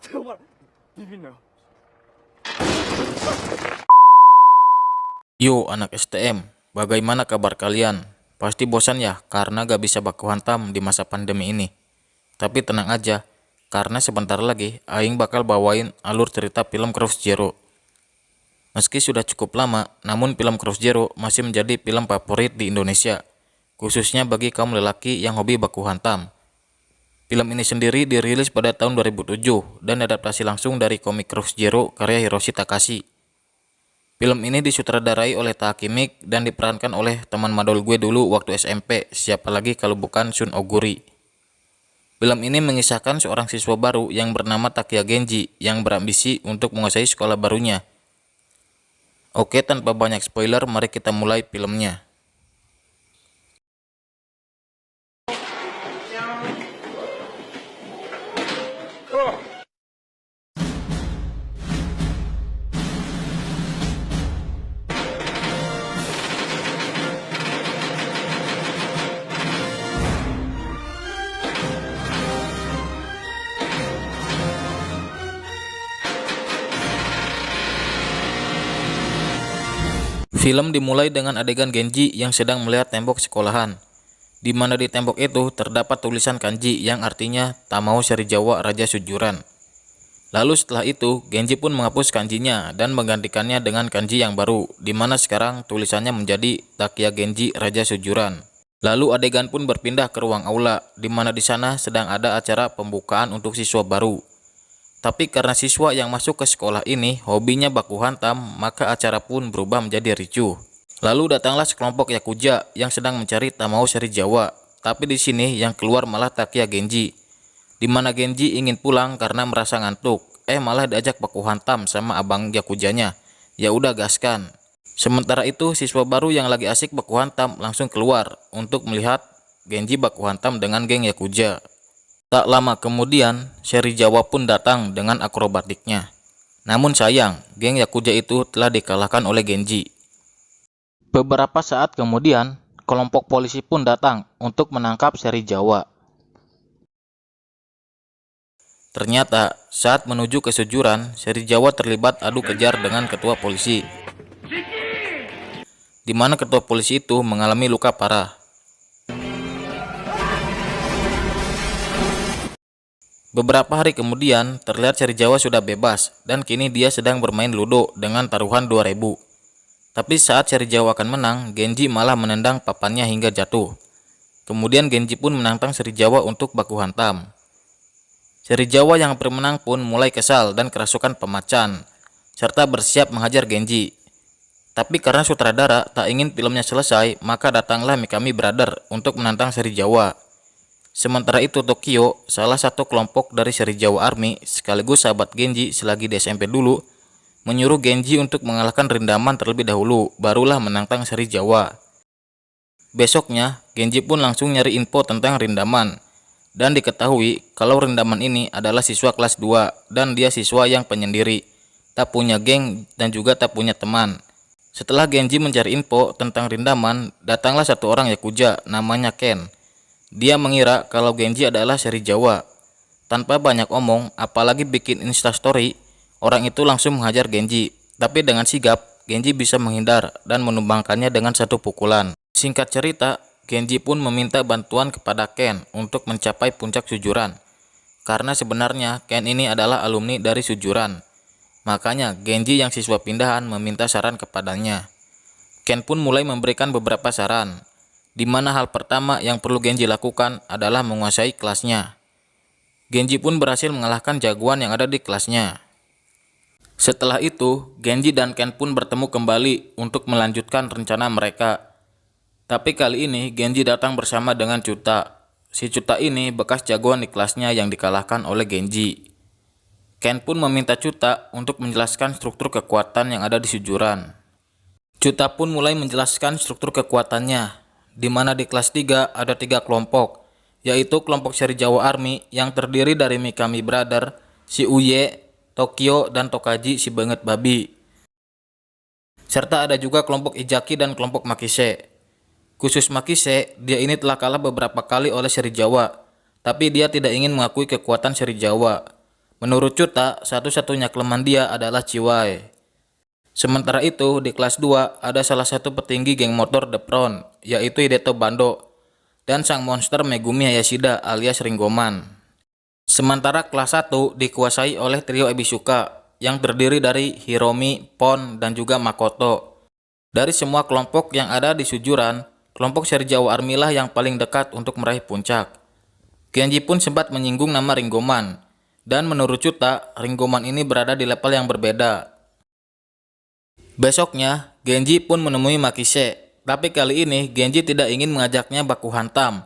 정말 비비네요. Yo anak STM, bagaimana kabar kalian? Pasti bosan ya karena gak bisa baku hantam di masa pandemi ini. Tapi tenang aja, karena sebentar lagi Aing bakal bawain alur cerita film Cross Zero. Meski sudah cukup lama, namun film Cross Zero masih menjadi film favorit di Indonesia, khususnya bagi kaum lelaki yang hobi baku hantam. Film ini sendiri dirilis pada tahun 2007 dan adaptasi langsung dari komik Cross Zero karya Hiroshi Takashi. Film ini disutradarai oleh Taaki Mik dan diperankan oleh teman madol gue dulu waktu SMP, siapa lagi kalau bukan Shun Oguri. Film ini mengisahkan seorang siswa baru yang bernama Takia Genji yang berambisi untuk menguasai sekolah barunya. Oke, tanpa banyak spoiler, mari kita mulai filmnya. Film dimulai dengan adegan Genji yang sedang melihat tembok sekolahan, di mana di tembok itu terdapat tulisan kanji yang artinya Tamao Serizawa Raja Sujuran. Lalu setelah itu, Genji pun menghapus kanjinya dan menggantikannya dengan kanji yang baru, di mana sekarang tulisannya menjadi Takia Genji Raja Sujuran. Lalu adegan pun berpindah ke ruang aula, di mana di sana sedang ada acara pembukaan untuk siswa baru. Tapi karena siswa yang masuk ke sekolah ini hobinya baku hantam, maka acara pun berubah menjadi ricuh. Lalu datanglah sekelompok Yakuza yang sedang mencari Tamao Serizawa. Tapi di sini yang keluar malah Takia Genji. Di mana Genji ingin pulang karena merasa ngantuk. Malah diajak baku hantam sama abang Yakuzanya. Ya udah gaskan. Sementara itu siswa baru yang lagi asik baku hantam langsung keluar untuk melihat Genji baku hantam dengan geng Yakuza. Tak lama kemudian, Serizawa pun datang dengan akrobatiknya. Namun sayang, geng Yakuza itu telah dikalahkan oleh Genji. Beberapa saat kemudian, kelompok polisi pun datang untuk menangkap Serizawa. Ternyata, saat menuju ke Sujuran, Serizawa terlibat adu kejar dengan ketua polisi, di mana ketua polisi itu mengalami luka parah. Beberapa hari kemudian, terlihat Serizawa sudah bebas dan kini dia sedang bermain ludo dengan taruhan 2000. Tapi saat Serizawa akan menang, Genji malah menendang papannya hingga jatuh. Kemudian Genji pun menantang Serizawa untuk baku hantam. Serizawa yang menang pun mulai kesal dan kerasukan pemacan, serta bersiap menghajar Genji. Tapi karena sutradara tak ingin filmnya selesai, maka datanglah Mikami Brother untuk menantang Serizawa. Sementara itu Tokyo, salah satu kelompok dari Serizawa Army sekaligus sahabat Genji selagi di SMP dulu, menyuruh Genji untuk mengalahkan Rindaman terlebih dahulu, barulah menantang Serizawa. Besoknya, Genji pun langsung nyari info tentang Rindaman, dan diketahui kalau Rindaman ini adalah siswa kelas 2 dan dia siswa yang penyendiri, tak punya geng dan juga tak punya teman. Setelah Genji mencari info tentang Rindaman, datanglah satu orang Yakuza namanya Ken. Dia mengira kalau Genji adalah Serizawa. Tanpa banyak omong, apalagi bikin instastory, orang itu langsung menghajar Genji. Tapi dengan sigap, Genji bisa menghindar dan menumbangkannya dengan satu pukulan. Singkat cerita, Genji pun meminta bantuan kepada Ken untuk mencapai puncak Sujuran. Karena sebenarnya Ken ini adalah alumni dari Sujuran. Makanya Genji yang siswa pindahan meminta saran kepadanya. Ken pun mulai memberikan beberapa saran, di mana hal pertama yang perlu Genji lakukan adalah menguasai kelasnya. Genji pun berhasil mengalahkan jagoan yang ada di kelasnya. Setelah itu, Genji dan Ken pun bertemu kembali untuk melanjutkan rencana mereka. Tapi kali ini Genji datang bersama dengan Chuta. Si Chuta ini bekas jagoan di kelasnya yang dikalahkan oleh Genji. Ken pun meminta Chuta untuk menjelaskan struktur kekuatan yang ada di Sujuran. Chuta pun mulai menjelaskan struktur kekuatannya, di mana di kelas 3 ada 3 kelompok, yaitu kelompok Serizawa Army yang terdiri dari Mikami Brother, si Uye, Tokyo, dan Tokaji si banget babi. Serta ada juga kelompok Izaki dan kelompok Makise. Khusus Makise, dia ini telah kalah beberapa kali oleh Serizawa, tapi dia tidak ingin mengakui kekuatan Serizawa. Menurut Chuta, satu-satunya kelemahan dia adalah Chiwai. Sementara itu, di kelas 2 ada salah satu petinggi geng motor The Front, yaitu Hideto Bando, dan sang monster Megumi Hayashida alias Ringoman. Sementara kelas 1 dikuasai oleh trio Ebisuka, yang terdiri dari Hiromi, Pon, dan juga Makoto. Dari semua kelompok yang ada di Sujuran, kelompok seri Jawa Army lah yang paling dekat untuk meraih puncak. Genji pun sempat menyinggung nama Ringoman, dan menurut Chuta, Ringoman ini berada di level yang berbeda. Besoknya, Genji pun menemui Makise, tapi kali ini Genji tidak ingin mengajaknya baku hantam.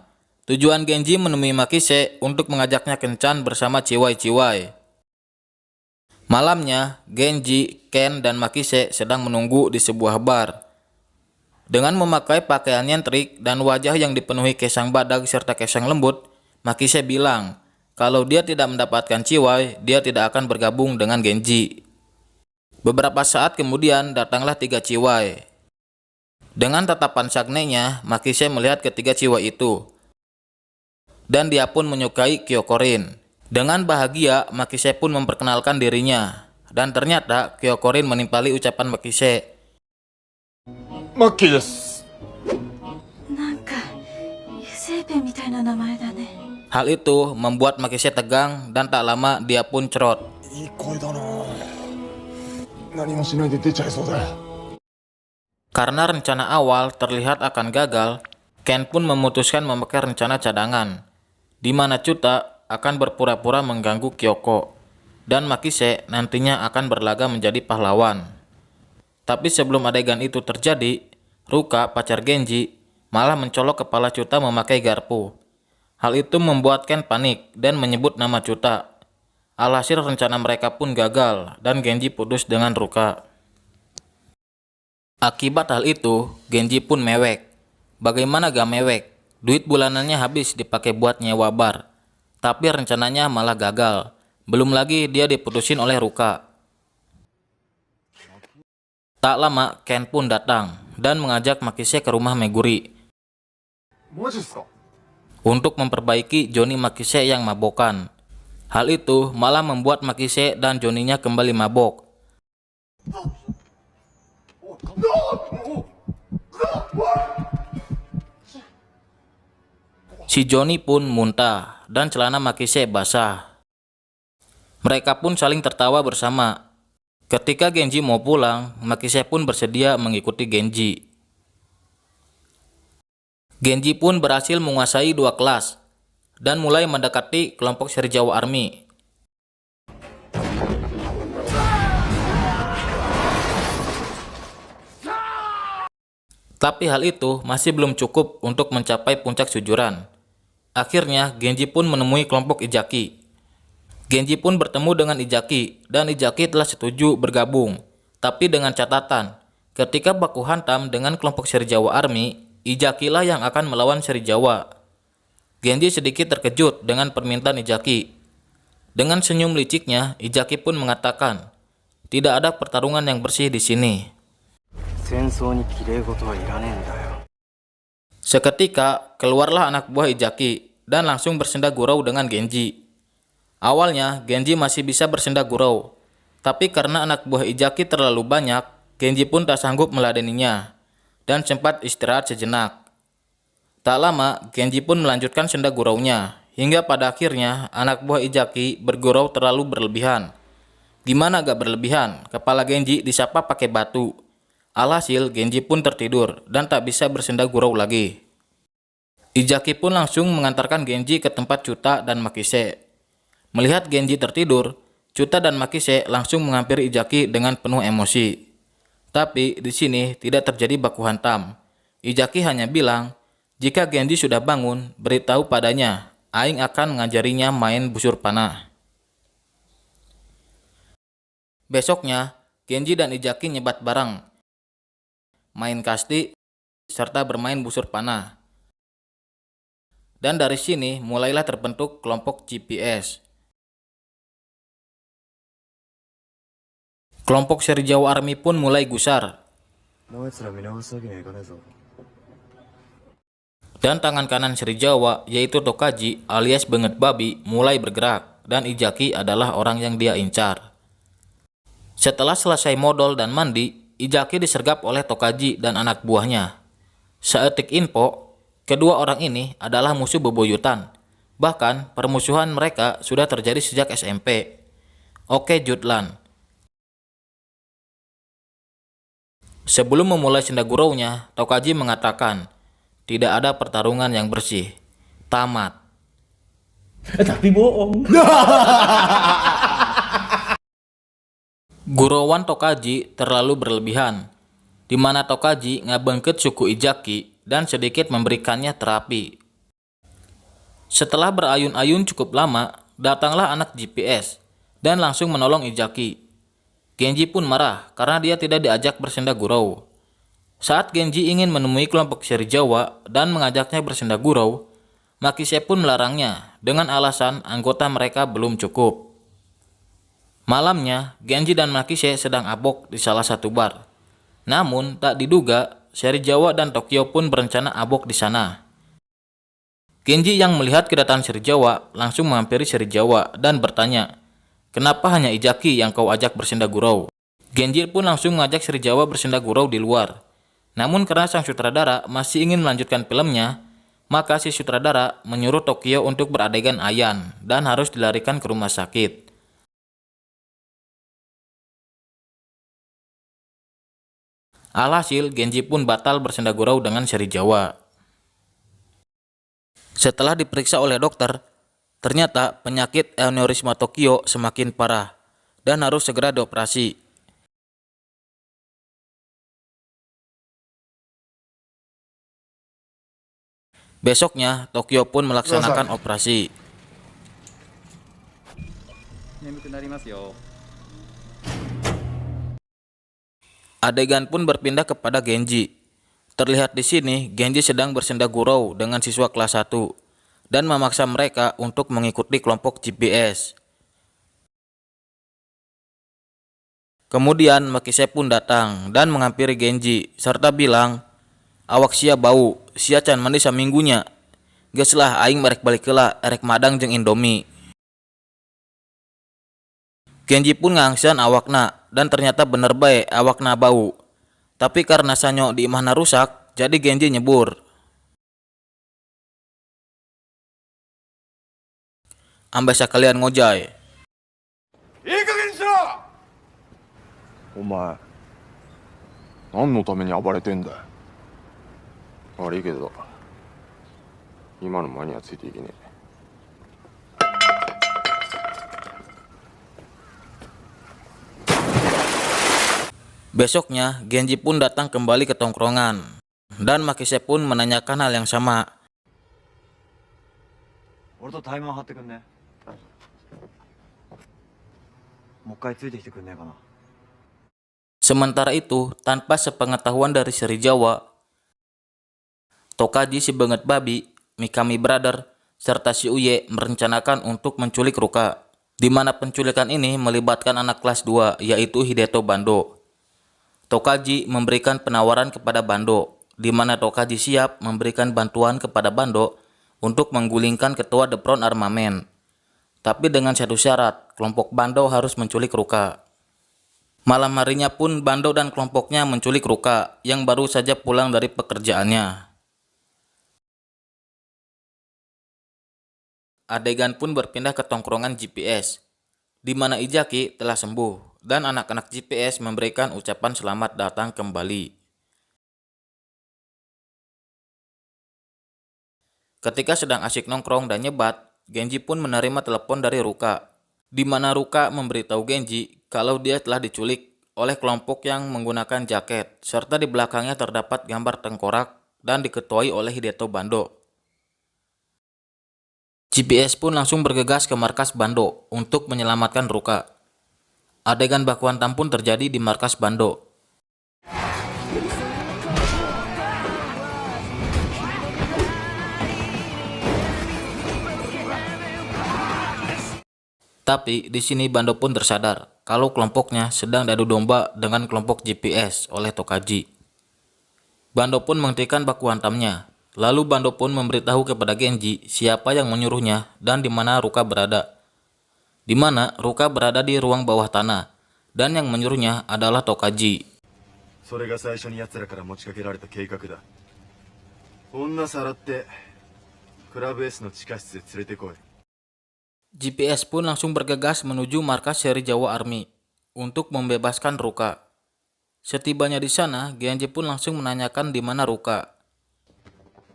Tujuan Genji menemui Makise untuk mengajaknya kencan bersama Chiwai-Chiwai. Malamnya, Genji, Ken, dan Makise sedang menunggu di sebuah bar. Dengan memakai pakaian nyentrik dan wajah yang dipenuhi kesang badak serta kesang lembut, Makise bilang kalau dia tidak mendapatkan Chiwai, dia tidak akan bergabung dengan Genji. Beberapa saat kemudian datanglah 3 Chiwai. Dengan tatapan sagnenya, Makise melihat ketiga Chiwai itu. Dan dia pun menyukai Kyokorin. Dengan bahagia, Makise pun memperkenalkan dirinya. Dan ternyata Kyokorin menimpali ucapan Makise. Maki desu. Hal itu membuat Makise tegang dan tak lama dia pun cerot. Karena rencana awal terlihat akan gagal, Ken pun memutuskan memakai rencana cadangan, di mana Chuta akan berpura-pura mengganggu Kyoko, dan Makise nantinya akan berlaga menjadi pahlawan. Tapi sebelum adegan itu terjadi, Ruka, pacar Genji, malah mencolok kepala Chuta memakai garpu. Hal itu membuat Ken panik dan menyebut nama Chuta. Alhasil rencana mereka pun gagal dan Genji putus dengan Ruka. Akibat hal itu, Genji pun mewek. Bagaimana gak mewek? Duit bulanannya habis dipakai buat nyewa bar. Tapi rencananya malah gagal. Belum lagi dia diputusin oleh Ruka. Tak lama, Ken pun datang dan mengajak Makise ke rumah Meguri untuk memperbaiki Johnny Makise yang mabokan. Hal itu malah membuat Makise dan Johnny-nya kembali mabok. Si Johnny pun muntah dan celana Makise basah. Mereka pun saling tertawa bersama. Ketika Genji mau pulang, Makise pun bersedia mengikuti Genji. Genji pun berhasil menguasai 2 kelas dan mulai mendekati kelompok seri Jawa Army. Tapi hal itu masih belum cukup untuk mencapai puncak Sujuran. Akhirnya Genji pun menemui kelompok Ijaki. Genji pun bertemu dengan Ijaki dan Ijaki telah setuju bergabung. Tapi dengan catatan, ketika baku hantam dengan kelompok seri Jawa Army, Ijaki lah yang akan melawan seri Jawa. Genji sedikit terkejut dengan permintaan Ijaki. Dengan senyum liciknya, Ijaki pun mengatakan, tidak ada pertarungan yang bersih di sini. Seketika, keluarlah anak buah Ijaki dan langsung bersenda gurau dengan Genji. Awalnya, Genji masih bisa bersenda gurau. Tapi karena anak buah Ijaki terlalu banyak, Genji pun tak sanggup meladeninya dan sempat istirahat sejenak. Tak lama, Genji pun melanjutkan senda guraunya, hingga pada akhirnya anak buah Ijaki bergurau terlalu berlebihan. Gimana gak berlebihan, kepala Genji disapa pakai batu. Alhasil, Genji pun tertidur dan tak bisa bersenda gurau lagi. Ijaki pun langsung mengantarkan Genji ke tempat Chuta dan Makise. Melihat Genji tertidur, Chuta dan Makise langsung menghampiri Ijaki dengan penuh emosi. Tapi di sini tidak terjadi baku hantam. Ijaki hanya bilang, jika Genji sudah bangun, beritahu padanya, Aing akan mengajarinya main busur panah. Besoknya, Genji dan Ijaki nyebat bareng, main kasti, serta bermain busur panah. Dan dari sini mulailah terbentuk kelompok GPS. Kelompok seri Jawa Army pun mulai gusar. Dan tangan kanan seri Jawa, yaitu Tokaji alias Banget Babi, mulai bergerak. dan Ijaki adalah orang yang dia incar. Setelah selesai modal dan mandi, Ijaki disergap oleh Tokaji dan anak buahnya. Seetik info, kedua orang ini adalah musuh bebuyutan. Bahkan permusuhan mereka sudah terjadi sejak SMP. Oke Jutland. Sebelum memulai Sendagurau-nya, Tokaji mengatakan, tidak ada pertarungan yang bersih. Tamat. Tapi bohong. Gurauan Tokaji terlalu berlebihan, di mana Tokaji ngabengket suku Ijaki dan sedikit memberikannya terapi. Setelah berayun-ayun cukup lama, datanglah anak GPS dan langsung menolong Ijaki. Genji pun marah karena dia tidak diajak bersendagurau. Saat Genji ingin menemui kelompok seri Jawa dan mengajaknya bersendagurau, Makise pun melarangnya dengan alasan anggota mereka belum cukup. Malamnya, Genji dan Makise sedang abok di salah satu bar. Namun, tak diduga, seri Jawa dan Tokyo pun berencana abok di sana. Genji yang melihat kedatangan seri Jawa langsung menghampiri seri Jawa dan bertanya, kenapa hanya Ijaki yang kau ajak bersendagurau? Genji pun langsung mengajak seri Jawa bersendagurau di luar. Namun karena sang sutradara masih ingin melanjutkan filmnya, maka si sutradara menyuruh Tokyo untuk beradegan ayan dan harus dilarikan ke rumah sakit. Alhasil, Genji pun batal bersendagurau dengan seri Jawa. Setelah diperiksa oleh dokter, ternyata penyakit aneurisma Tokyo semakin parah dan harus segera dioperasi. Besoknya, Tokyo pun melaksanakan operasi. Adegan pun berpindah kepada Genji. Terlihat di sini, Genji sedang bersendagurau dengan siswa kelas 1 dan memaksa mereka untuk mengikuti kelompok GPS. Kemudian Makise pun datang dan menghampiri Genji serta bilang, awak sia bau, sia can mandi saminggunya. Geus lah aing merek balik heula, erek madang jeung Indomie. Genji pun ngangseun awakna dan ternyata bener bae awakna bau. Tapi karena sanyo di imahna rusak, jadi Genji nyebur. Ambe sakalian ngojay. いい加減にしろ。お前何のために暴れてんだよ。悪いけど今の間にはついていけねえ。 Besoknya, Genji pun datang kembali ke tongkrongan dan Makise pun menanyakan hal yang sama. Sementara itu, tanpa sepengetahuan dari seri Jawa, Tokaji si Benget Babi, Mikami Brother, serta si Uye merencanakan untuk menculik Ruka, di mana penculikan ini melibatkan anak kelas 2 yaitu Hideto Bando. Tokaji memberikan penawaran kepada Bando, di mana Tokaji siap memberikan bantuan kepada Bando untuk menggulingkan ketua The Front Armament. Tapi dengan satu syarat, kelompok Bando harus menculik Ruka. Malam harinya pun Bando dan kelompoknya menculik Ruka yang baru saja pulang dari pekerjaannya. Adegan pun berpindah ke tongkrongan GPS, di mana Ijaki telah sembuh dan anak-anak GPS memberikan ucapan selamat datang kembali. Ketika sedang asyik nongkrong dan nyebat, Genji pun menerima telepon dari Ruka, di mana Ruka memberitahu Genji kalau dia telah diculik oleh kelompok yang menggunakan jaket, serta di belakangnya terdapat gambar tengkorak dan diketuai oleh Hideto Bando. GPS pun langsung bergegas ke markas Bando untuk menyelamatkan Ruka. Adegan baku hantam pun terjadi di markas Bando. Tapi di sini Bando pun tersadar kalau kelompoknya sedang diadu domba dengan kelompok GPS oleh Tokaji. Bando pun menghentikan baku hantamnya. Lalu Bando pun memberitahu kepada Genji siapa yang menyuruhnya dan di mana Ruka berada. di mana Ruka berada di ruang bawah tanah, dan yang menyuruhnya adalah Tokaji. それが最初に奴らから持ちかけられた計画だ。女さらってクラブ S の地下室へ連れてこい。 GPS pun langsung bergegas menuju markas seri Jawa Army untuk membebaskan Ruka. Setibanya di sana, Genji pun langsung menanyakan di mana Ruka.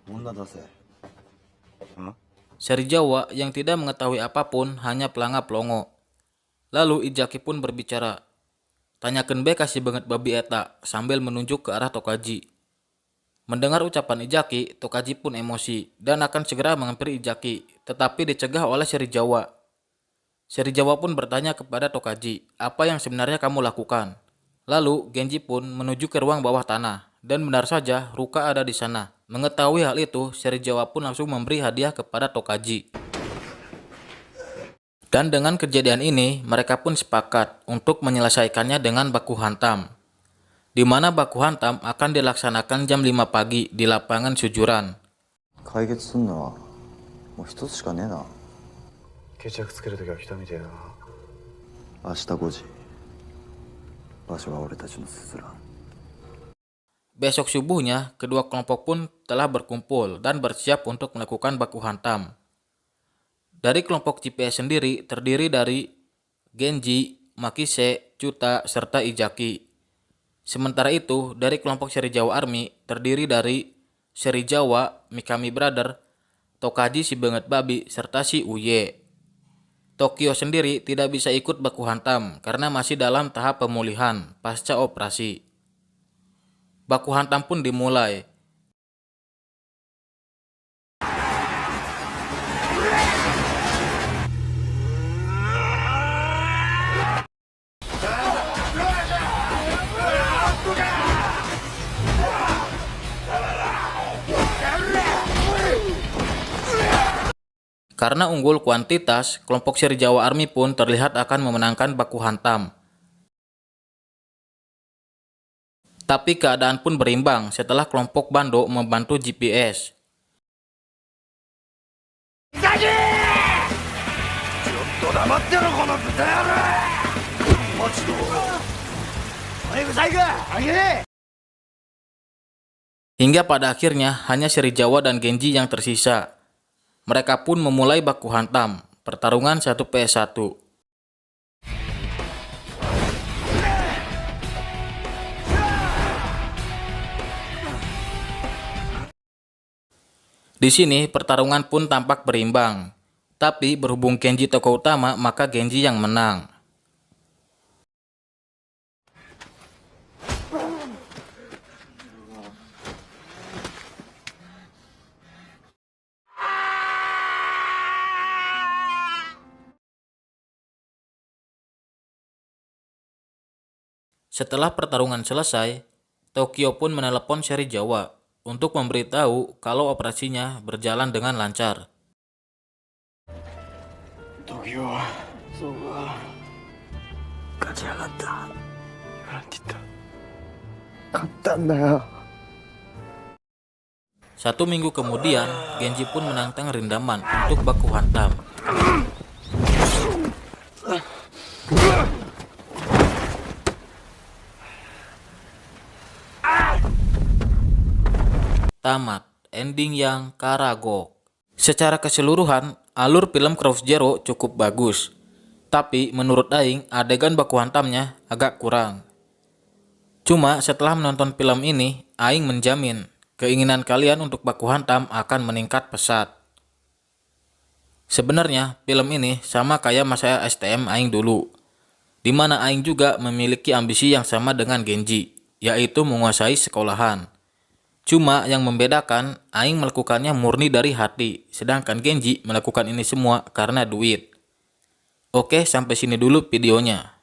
女出せ。ん？ Seri Jawa yang tidak mengetahui apapun hanya pelanga-pelongo. Lalu Ijaki pun berbicara. Tanyakan be kasih banget babi eta sambil menunjuk ke arah Tokaji. Mendengar ucapan Ijaki, Tokaji pun emosi dan akan segera menghampiri Ijaki, tetapi dicegah oleh seri Jawa. Seri Jawa pun bertanya kepada Tokaji, apa yang sebenarnya kamu lakukan? Lalu Genji pun menuju ke ruang bawah tanah, dan benar saja Ruka ada di sana. Mengetahui hal itu, seri Jawa pun langsung memberi hadiah kepada Tokaji. Dan dengan kejadian ini, mereka pun sepakat untuk menyelesaikannya dengan baku hantam, di mana baku hantam akan dilaksanakan jam 5 pagi di lapangan Sujuran. 解決すんのはもう一つしかねえな。決着つける時が来たみてえな。明日5時。場所は俺たちのすずらん。 Besok subuhnya, kedua kelompok pun telah berkumpul dan bersiap untuk melakukan baku hantam. Dari kelompok GPS sendiri terdiri dari Genji, Makise, Chuta, serta Ijaki. Sementara itu, dari kelompok seri Jawa Army terdiri dari seri Jawa, Mikami Brother, Tokaji si banget babi, serta si Uye. Tokyo sendiri tidak bisa ikut baku hantam karena masih dalam tahap pemulihan pasca operasi. Baku hantam pun dimulai. Karena unggul kuantitas, kelompok seri Jawa Army pun terlihat akan memenangkan baku hantam. Tapi keadaan pun berimbang setelah kelompok Bando membantu GPS. Hingga pada akhirnya hanya seri Jawa dan Genji yang tersisa. Mereka pun memulai baku hantam, pertarungan 1vs1. Di sini pertarungan pun tampak berimbang, tapi berhubung Genji tokoh utama, maka Genji yang menang. Setelah pertarungan selesai, Tokyo pun menelepon seri Jawa untuk memberitahu kalau operasinya berjalan dengan lancar. Tokyo, Soga, Kachiagatta. Nanti ta. Kattan da yo. 1 minggu kemudian, Genji pun menantang Rindaman untuk baku hantam. Tamat, ending yang karagok. Secara keseluruhan, alur film Cross Zero cukup bagus. Tapi menurut Aing, adegan baku hantamnya agak kurang. Cuma setelah menonton film ini, Aing menjamin keinginan kalian untuk baku hantam akan meningkat pesat. Sebenarnya film ini sama kayak masa STM Aing dulu, di mana Aing juga memiliki ambisi yang sama dengan Genji, yaitu menguasai sekolahan. Cuma yang membedakan, Aing melakukannya murni dari hati, sedangkan Genji melakukan ini semua karena duit. Oke, sampai sini dulu videonya.